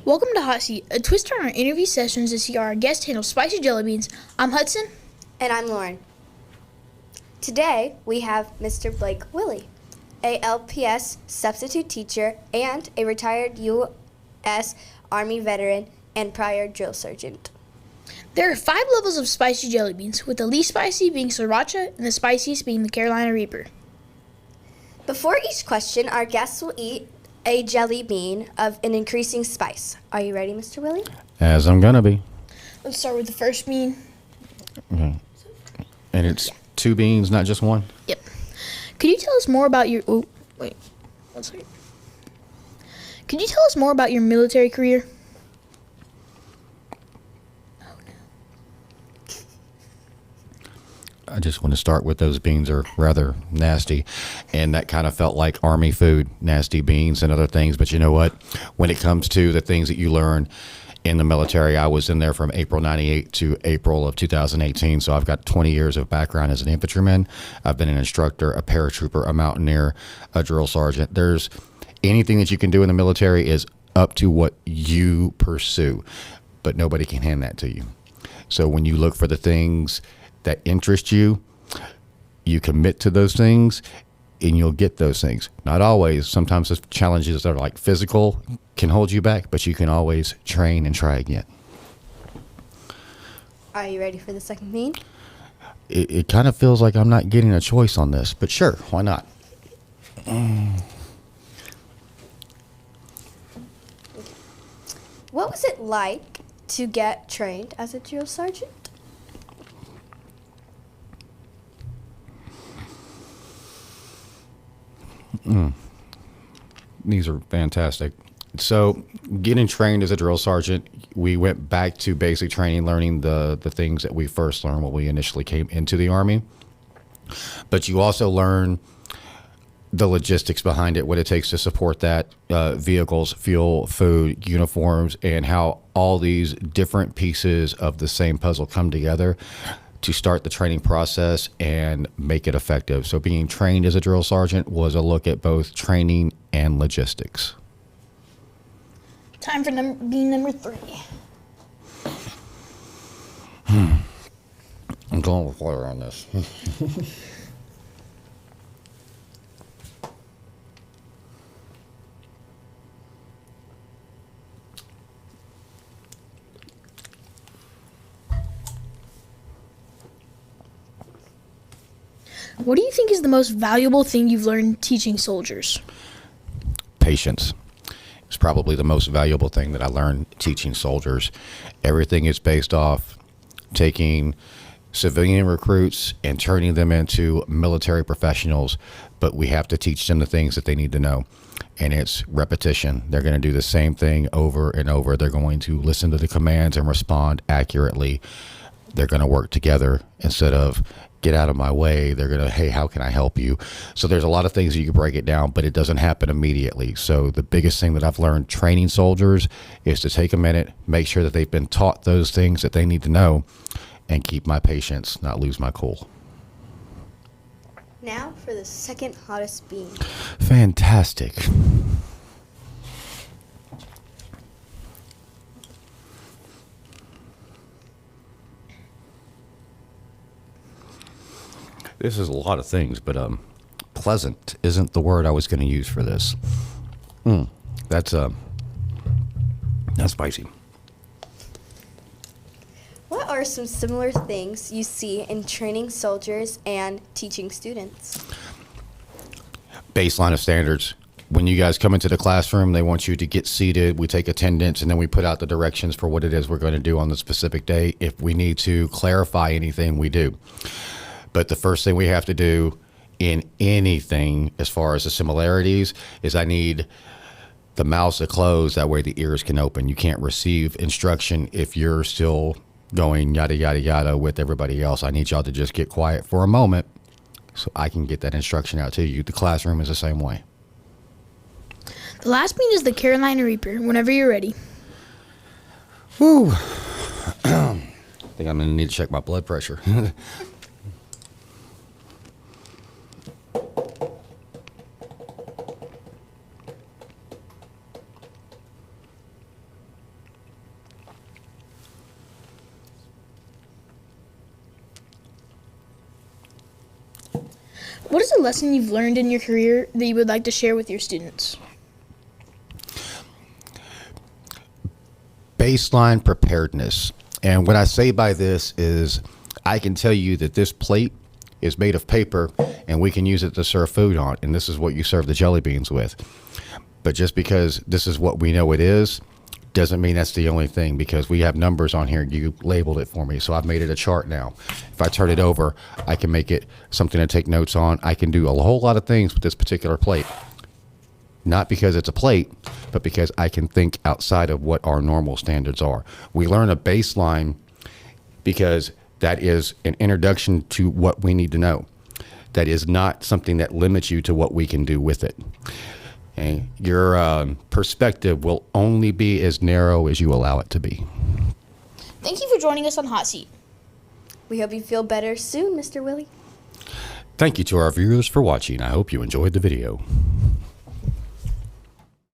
Welcome to Hot Seat, a twist on our interview sessions to see how our guests handle spicy jelly beans. I'm Hudson. And I'm Lauren. Today, we have Mr. Blake Willey, a LPS substitute teacher and a retired U.S. Army veteran and prior drill sergeant. There are 5 levels of spicy jelly beans, with the least spicy being Sriracha and the spiciest being the Carolina Reaper. Before each question, our guests will eat a jelly bean of an increasing spice. Are you ready, Mr. Willey? As I'm gonna be. Let's start with the first bean. Okay. And it's 2 beans, not just 1? Yep. Could you tell us more about your... Oh, wait. 1 second. Could you tell us more about your military career? I just want to start with those beans are rather nasty, and that kind of felt like Army food, nasty beans and other things. But you know what? When it comes to the things that you learn in the military, I was in there from April 98 to April of 2018, so I've got 20 years of background as an infantryman. I've been an instructor, a paratrooper, a mountaineer, a drill sergeant. There's anything that you can do in the military is up to what you pursue, but nobody can hand that to you. So when you look for the things that interest you, you commit to those things and you'll get those things. Not always. Sometimes the challenges that are like physical can hold you back, but you can always train and try again. Are you ready for the second bean? It kind of feels like I'm not getting a choice on this, but sure, why not? What was it like to get trained as a drill sergeant? These are fantastic. So getting trained as a drill sergeant, we went back to basic training, learning the things that we first learned when we initially came into the Army. But you also learn the logistics behind it, what it takes to support that, vehicles, fuel, food, uniforms, and how all these different pieces of the same puzzle come together to start the training process and make it effective. So being trained as a drill sergeant was a look at both training and logistics. Time for bean number 3. I'm going with water on this. What do you think is the most valuable thing you've learned teaching soldiers? Patience. It's probably the most valuable thing that I learned teaching soldiers. Everything is based off taking civilian recruits and turning them into military professionals, but we have to teach them the things that they need to know. And it's repetition. They're going to do the same thing over and over. They're going to listen to the commands and respond accurately. They're going to work together instead of get out of my way. They're going to, hey, how can I help you? So there's a lot of things that you can break it down, but it doesn't happen immediately. So the biggest thing that I've learned training soldiers is to take a minute, make sure that they've been taught those things that they need to know, and keep my patience, not lose my cool. Now for the second hottest bean. Fantastic. This is a lot of things, but pleasant isn't the word I was going to use for this. That's spicy. What are some similar things you see in training soldiers and teaching students? Baseline of standards. When you guys come into the classroom, they want you to get seated. We take attendance, and then we put out the directions for what it is we're going to do on the specific day. If we need to clarify anything, we do. But the first thing we have to do in anything as far as the similarities is I need the mouths to close. That way the ears can open. You can't receive instruction if you're still going yada, yada, yada with everybody else. I need y'all to just get quiet for a moment so I can get that instruction out to you. The classroom is the same way. The last bean is the Carolina Reaper, whenever you're ready. Woo. I think I'm going to need to check my blood pressure. What is a lesson you've learned in your career that you would like to share with your students? Baseline preparedness. And what I say by this is I can tell you that this plate is made of paper and we can use it to serve food on, and this is what you serve the jelly beans with. But just because this is what we know it is doesn't mean that's the only thing, because we have numbers on here. You labeled it for me, so I've made it a chart now. If I turn it over, I can make it something to take notes on. I can do a whole lot of things with this particular plate. Not because it's a plate, but because I can think outside of what our normal standards are. We learn a baseline because that is an introduction to what we need to know. That is not something that limits you to what we can do with it. And your perspective will only be as narrow as you allow it to be. Thank you for joining us on Hot Seat. We hope you feel better soon, Mr. Willey. Thank you to our viewers for watching. I hope you enjoyed the video.